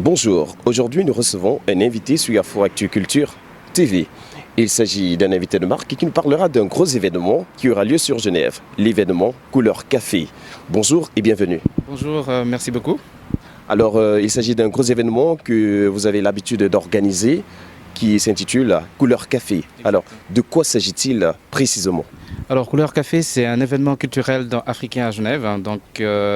Bonjour, aujourd'hui nous recevons un invité sur Afro Actu Culture TV. Il s'agit d'un invité de marque qui nous parlera d'un gros événement qui aura lieu sur Genève, l'événement Couleur Café. Bonjour et bienvenue. Bonjour, merci beaucoup. Alors il s'agit d'un gros événement que vous avez l'habitude d'organiser qui s'intitule Couleur Café. Alors de quoi s'agit-il précisément ? Alors, Couleur Café, c'est un événement culturel africain à Genève.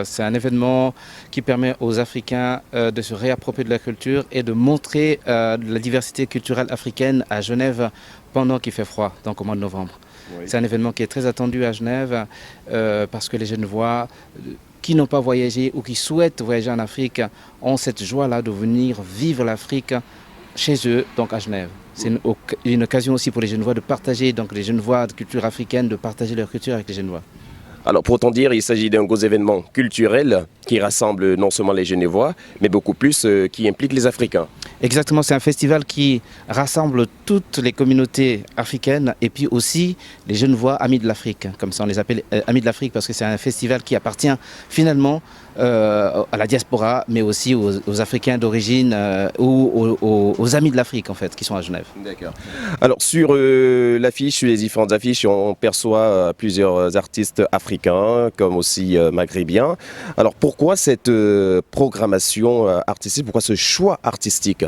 C'est un événement qui permet aux Africains de se réapproprier de la culture et de montrer la diversité culturelle africaine à Genève pendant qu'il fait froid, donc au mois de novembre. Oui. C'est un événement qui est très attendu à Genève parce que les Genevois qui n'ont pas voyagé ou qui souhaitent voyager en Afrique ont cette joie-là de venir vivre l'Afrique chez eux, donc à Genève. C'est une occasion aussi pour les Genevois de partager, donc les Genevois de culture africaine, de partager leur culture avec les Genevois. Alors pour autant dire, il s'agit d'un gros événement culturel qui rassemble non seulement les Genevois, mais beaucoup plus qui implique les Africains. Exactement, c'est un festival qui rassemble toutes les communautés africaines et puis aussi les Genevois amis de l'Afrique. Comme ça on les appelle amis de l'Afrique parce que c'est un festival qui appartient finalement à la diaspora, mais aussi aux Africains d'origine ou aux amis de l'Afrique en fait, qui sont à Genève. D'accord. Alors sur l'affiche, sur les différentes affiches, on perçoit plusieurs artistes africains comme aussi maghrébiens. Alors pourquoi cette programmation artistique, pourquoi ce choix artistique ?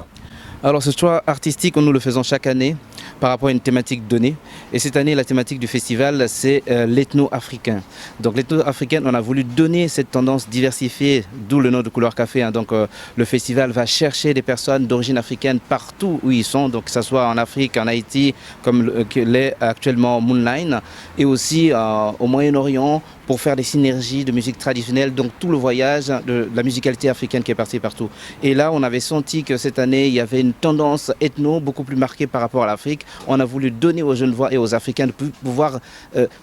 Alors ce choix artistique, nous le faisons chaque année par rapport à une thématique donnée. Et cette année, la thématique du festival, c'est l'ethno-africain. Donc l'ethno-africain, on a voulu donner cette tendance diversifiée, d'où le nom de Couleur Café. Donc le festival va chercher des personnes d'origine africaine partout où ils sont, donc que ce soit en Afrique, en Haïti, comme l'est actuellement Moonline, et aussi au Moyen-Orient, pour faire des synergies de musique traditionnelle, donc tout le voyage de la musicalité africaine qui est partie partout. Et là, on avait senti que cette année, il y avait une tendance ethno beaucoup plus marquée par rapport à l'Afrique. On a voulu donner aux Genevois et aux Africains de pouvoir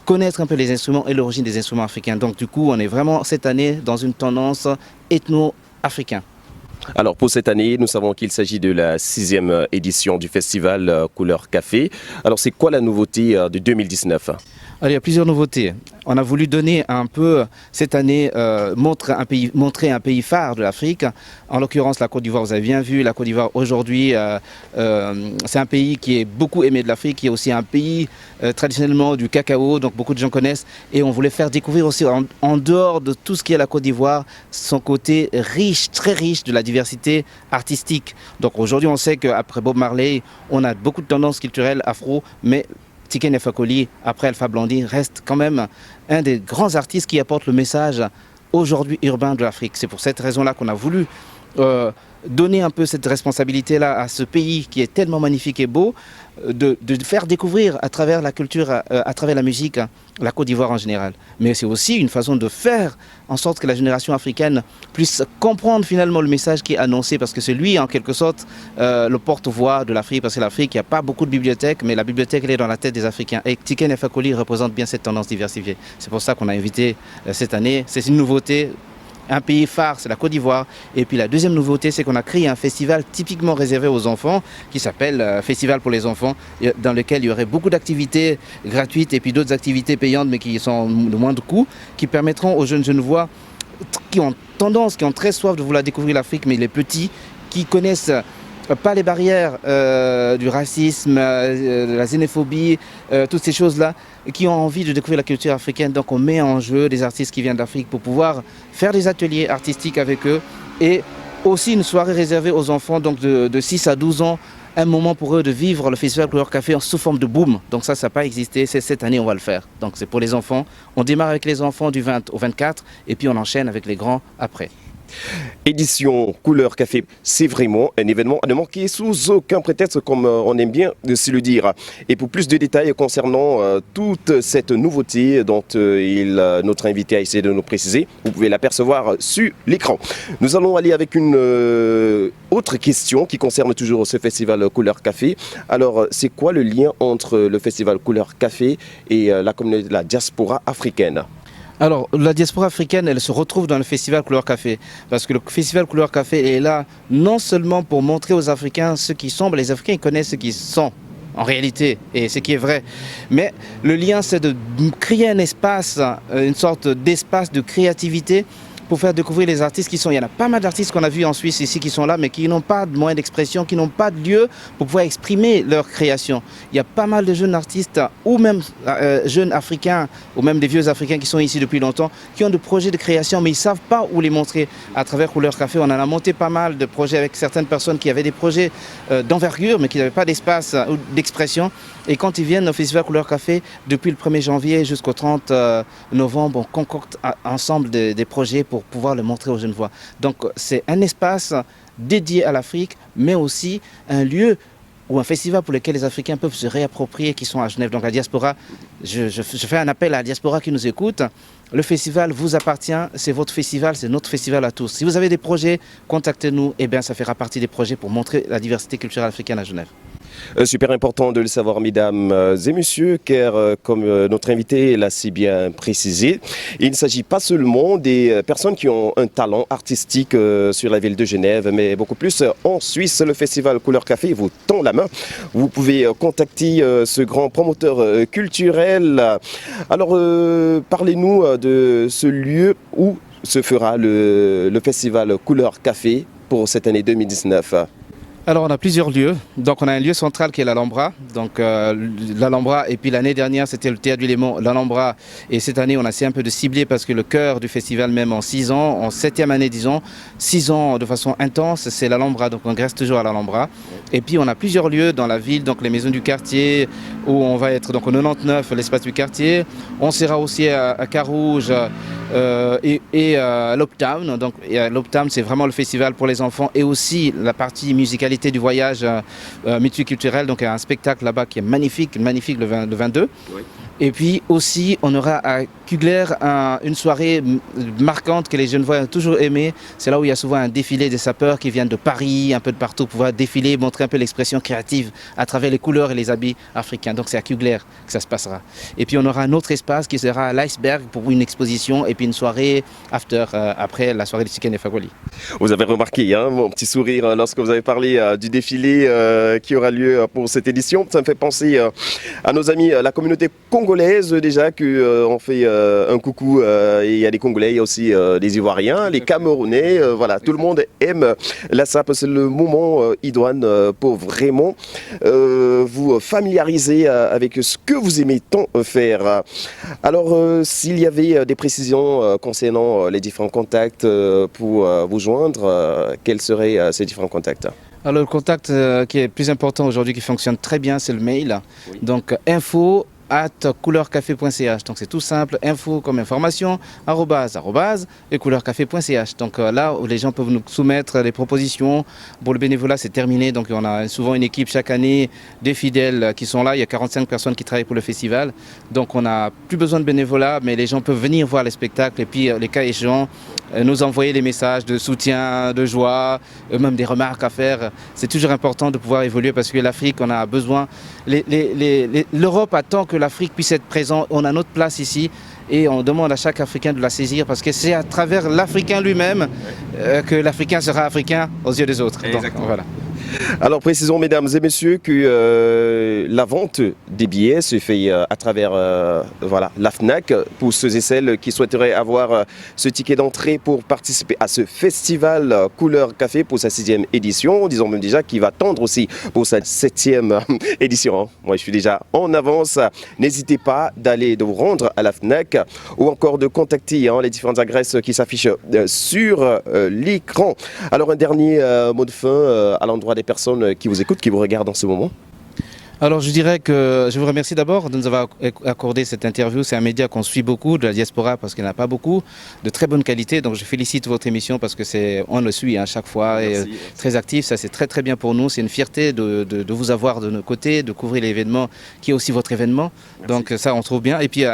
connaître un peu les instruments et l'origine des instruments africains. Donc du coup, on est vraiment cette année dans une tendance ethno-africaine. Alors pour cette année, nous savons qu'il s'agit de la 6e édition du festival Couleur Café. Alors c'est quoi la nouveauté de 2019 ? Alors, il y a plusieurs nouveautés. On a voulu donner un peu, cette année, montrer un pays phare de l'Afrique. En l'occurrence, la Côte d'Ivoire, vous avez bien vu, la Côte d'Ivoire aujourd'hui, c'est un pays qui est beaucoup aimé de l'Afrique, qui est aussi un pays traditionnellement du cacao, donc beaucoup de gens connaissent. Et on voulait faire découvrir aussi, en dehors de tout ce qui est la Côte d'Ivoire, son côté riche, très riche de la diversité artistique. Donc aujourd'hui, on sait qu'après Bob Marley, on a beaucoup de tendances culturelles afro, mais Tiken Fakoli, après Alpha Blondy, reste quand même un des grands artistes qui apporte le message aujourd'hui urbain de l'Afrique. C'est pour cette raison-là qu'on a voulu donner un peu cette responsabilité-là à ce pays qui est tellement magnifique et beau, de faire découvrir à travers la culture, à travers la musique, la Côte d'Ivoire en général. Mais c'est aussi une façon de faire en sorte que la génération africaine puisse comprendre finalement le message qui est annoncé, parce que c'est lui en quelque sorte le porte-voix de l'Afrique, parce que l'Afrique, il n'y a pas beaucoup de bibliothèques, mais la bibliothèque elle est dans la tête des Africains. Et Tiken Fakoli représente bien cette tendance diversifiée. C'est pour ça qu'on a invité cette année, c'est une nouveauté. Un pays phare, c'est la Côte d'Ivoire. Et puis la deuxième nouveauté, c'est qu'on a créé un festival typiquement réservé aux enfants, qui s'appelle Festival pour les enfants, dans lequel il y aurait beaucoup d'activités gratuites et puis d'autres activités payantes, mais qui sont de moindre coût, qui permettront aux jeunes Genevois qui ont tendance, qui ont très soif de vouloir découvrir l'Afrique, mais les petits, qui connaissent pas les barrières du racisme, de la xénophobie, toutes ces choses-là, qui ont envie de découvrir la culture africaine. Donc on met en jeu des artistes qui viennent d'Afrique pour pouvoir faire des ateliers artistiques avec eux, et aussi une soirée réservée aux enfants donc de 6 à 12 ans, un moment pour eux de vivre le festival Couleur Café sous forme de boom. Donc ça n'a pas existé, c'est cette année on va le faire. Donc c'est pour les enfants. On démarre avec les enfants du 20 au 24 et puis on enchaîne avec les grands après. Édition Couleur Café, c'est vraiment un événement à ne manquer sous aucun prétexte, comme on aime bien de se le dire. Et pour plus de détails concernant toute cette nouveauté dont notre invité a essayé de nous préciser, vous pouvez l'apercevoir sur l'écran. Nous allons aller avec une autre question qui concerne toujours ce festival Couleur Café. Alors, c'est quoi le lien entre le festival Couleur Café et la communauté de la diaspora africaine ? Alors, la diaspora africaine, elle se retrouve dans le festival Couleur Café. Parce que le festival Couleur Café est là non seulement pour montrer aux Africains ce qu'ils sont, mais les Africains ils connaissent ce qu'ils sont en réalité, et ce qui est vrai. Mais le lien, c'est de créer un espace, une sorte d'espace de créativité pour faire découvrir les artistes qui sont. Il y en a pas mal d'artistes qu'on a vus en Suisse ici qui sont là, mais qui n'ont pas de moyens d'expression, qui n'ont pas de lieu pour pouvoir exprimer leur création. Il y a pas mal de jeunes artistes, ou même jeunes africains, ou même des vieux africains qui sont ici depuis longtemps, qui ont des projets de création, mais ils ne savent pas où les montrer. À travers Couleur Café, on en a monté pas mal de projets avec certaines personnes qui avaient des projets d'envergure, mais qui n'avaient pas d'espace ou d'expression. Et quand ils viennent au Festival Couleur Café, depuis le 1er janvier jusqu'au 30 novembre, on concocte ensemble des projets pour pouvoir le montrer aux Genevois. Donc c'est un espace dédié à l'Afrique, mais aussi un lieu ou un festival pour lequel les Africains peuvent se réapproprier, qui sont à Genève. Donc la diaspora, je fais un appel à la diaspora qui nous écoute. Le festival vous appartient, c'est votre festival, c'est notre festival à tous. Si vous avez des projets, contactez-nous, et bien ça fera partie des projets pour montrer la diversité culturelle africaine à Genève. Super important de le savoir, mesdames et messieurs, car comme notre invité l'a si bien précisé, il ne s'agit pas seulement des personnes qui ont un talent artistique sur la ville de Genève, mais beaucoup plus en Suisse. Le festival Couleur Café vous tend la main. Vous pouvez contacter ce grand promoteur culturel. Alors, parlez-nous de ce lieu où se fera le festival Couleur Café pour cette année 2019. Alors on a plusieurs lieux, donc on a un lieu central qui est l'Alhambra, donc l'Alhambra, et puis l'année dernière c'était le Théâtre du Léman, l'Alhambra, et cette année on a essayé un peu de cibler parce que le cœur du festival, même en 6 ans, en 7e année disons, 6 ans de façon intense, c'est l'Alhambra, donc on reste toujours à l'Alhambra. Et puis on a plusieurs lieux dans la ville, donc les maisons du quartier, où on va être donc au 99, l'espace du quartier, on sera aussi à Carouge et à l'Uptown, donc l'Uptown c'est vraiment le festival pour les enfants et aussi la partie musicale du voyage multiculturel, donc un spectacle là-bas qui est magnifique le 22. Oui. Et puis aussi, on aura à Kugler une soirée marquante que les Genevois ont toujours aimé. C'est là où il y a souvent un défilé des sapeurs qui viennent de Paris, un peu de partout, pour pouvoir défiler, montrer un peu l'expression créative à travers les couleurs et les habits africains. Donc c'est à Kugler que ça se passera. Et puis on aura un autre espace qui sera à l'Iceberg pour une exposition et puis une soirée after, après la soirée de Tiken et Fagoli. Vous avez remarqué mon petit sourire lorsque vous avez parlé du défilé qui aura lieu pour cette édition. Ça me fait penser à nos amis, la communauté congolaise déjà, qu'on fait un coucou. Il y a des Congolais, il y a aussi des Ivoiriens, les Camerounais. Voilà, tout le monde aime la SAP. C'est le moment idoine pour vraiment vous familiariser avec ce que vous aimez tant faire. Alors, s'il y avait des précisions concernant les différents contacts pour vous joindre, quels seraient ces différents contacts ? Alors le contact qui est plus important aujourd'hui, qui fonctionne très bien, c'est le mail. Oui. Donc info@couleurcafé.ch. Donc c'est tout simple, info comme information, @, et couleurcafé.ch. Donc là où les gens peuvent nous soumettre des propositions. Pour le bénévolat, c'est terminé. Donc on a souvent une équipe chaque année des fidèles qui sont là. Il y a 45 personnes qui travaillent pour le festival. Donc on n'a plus besoin de bénévolat, mais les gens peuvent venir voir les spectacles et puis les cas échéants, nous envoyer des messages de soutien, de joie, même des remarques à faire. C'est toujours important de pouvoir évoluer parce que l'Afrique, on a besoin. L'Europe attend que l'Afrique puisse être présente. On a notre place ici et on demande à chaque Africain de la saisir parce que c'est à travers l'Africain lui-même que l'Africain sera africain aux yeux des autres. Donc, voilà. Alors précisons, mesdames et messieurs, que la vente des billets se fait à travers voilà, la FNAC pour ceux et celles qui souhaiteraient avoir ce ticket d'entrée pour participer à ce festival Couleur Café pour sa 6e édition. Disons même déjà qu'il va tendre aussi pour sa 7e édition. Moi, je suis déjà en avance. N'hésitez pas de vous rendre à la FNAC ou encore de contacter les différentes adresses qui s'affichent sur l'écran. Alors un dernier mot de fin à l'endroit des personnes qui vous écoutent, qui vous regardent en ce moment. Alors je dirais que je vous remercie d'abord de nous avoir accordé cette interview. C'est un média qu'on suit beaucoup de la diaspora parce qu'il n'y en a pas beaucoup, de très bonne qualité. Donc je félicite votre émission parce que on le suit à chaque fois. Merci. Et très actif. Ça c'est très très bien pour nous. C'est une fierté de vous avoir de nos côtés, de couvrir l'événement qui est aussi votre événement. Merci. Donc ça on trouve bien. Et puis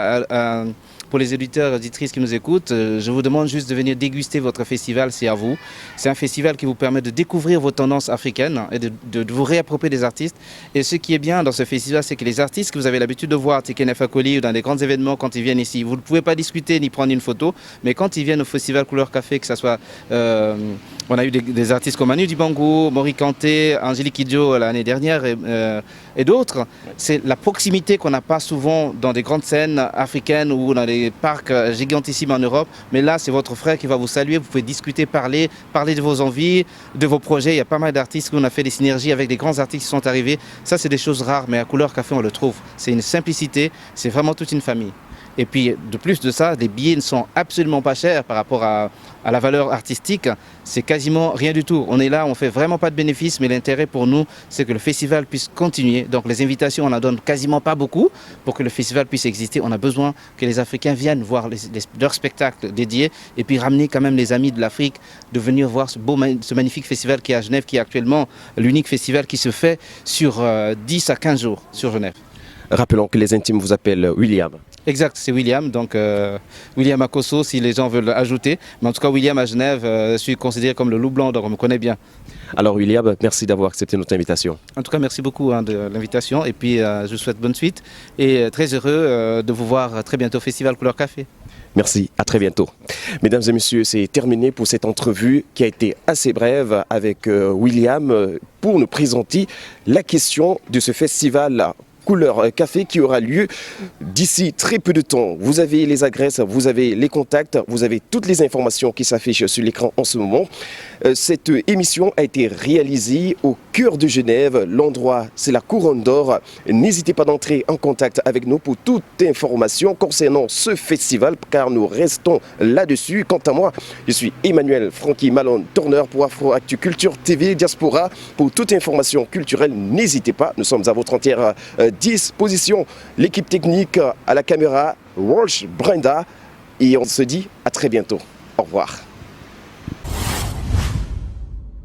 pour les auditeurs et auditrices qui nous écoutent, je vous demande juste de venir déguster votre festival, c'est à vous. C'est un festival qui vous permet de découvrir vos tendances africaines et de vous réapproprier des artistes. Et ce qui est bien dans ce festival, c'est que les artistes que vous avez l'habitude de voir, Tiken Fagoli ou dans des grands événements, quand ils viennent ici, vous ne pouvez pas discuter ni prendre une photo, mais quand ils viennent au festival Couleur Café, que ce soit... on a eu des artistes comme Manu Dibango, Mori Kanté, Angélique Kidjo l'année dernière et d'autres. C'est la proximité qu'on n'a pas souvent dans des grandes scènes africaines ou dans des des parcs gigantissimes en Europe, mais là c'est votre frère qui va vous saluer, vous pouvez discuter, parler de vos envies, de vos projets. Il y a pas mal d'artistes, on a fait des synergies avec des grands artistes qui sont arrivés. Ça c'est des choses rares, mais à Couleur Café on le trouve. C'est une simplicité, c'est vraiment toute une famille. Et puis de plus de ça, les billets ne sont absolument pas chers par rapport à la valeur artistique. C'est quasiment rien du tout. On est là, on ne fait vraiment pas de bénéfices, mais l'intérêt pour nous, c'est que le festival puisse continuer. Donc les invitations, on n'en donne quasiment pas beaucoup pour que le festival puisse exister. On a besoin que les Africains viennent voir leurs spectacles dédiés et puis ramener quand même les amis de l'Afrique de venir voir ce magnifique festival qui est à Genève, qui est actuellement l'unique festival qui se fait sur 10 à 15 jours sur Genève. Rappelons que les intimes vous appellent William. Exact, c'est William, donc William Akoso si les gens veulent ajouter. Mais en tout cas, William à Genève, je suis considéré comme le loup blanc, donc on me connaît bien. Alors William, merci d'avoir accepté notre invitation. En tout cas, merci beaucoup de l'invitation et puis je vous souhaite bonne suite et très heureux de vous voir très bientôt au Festival Couleur Café. Merci, à très bientôt. Mesdames et messieurs, c'est terminé pour cette entrevue qui a été assez brève avec William pour nous présenter la question de ce festival Couleur Café qui aura lieu d'ici très peu de temps. Vous avez les adresses, vous avez les contacts, vous avez toutes les informations qui s'affichent sur l'écran en ce moment. Cette émission a été réalisée au cœur de Genève. L'endroit, c'est la Couronne d'Or. N'hésitez pas d'entrer en contact avec nous pour toute information concernant ce festival, car nous restons là-dessus. Quant à moi, je suis Emmanuel Francky Malone, tourneur pour Afro-Actu Culture TV Diaspora. Pour toute information culturelle, n'hésitez pas, nous sommes à votre entière disposition. L'équipe technique à la caméra, Walsh, Brenda, et on se dit à très bientôt. Au revoir.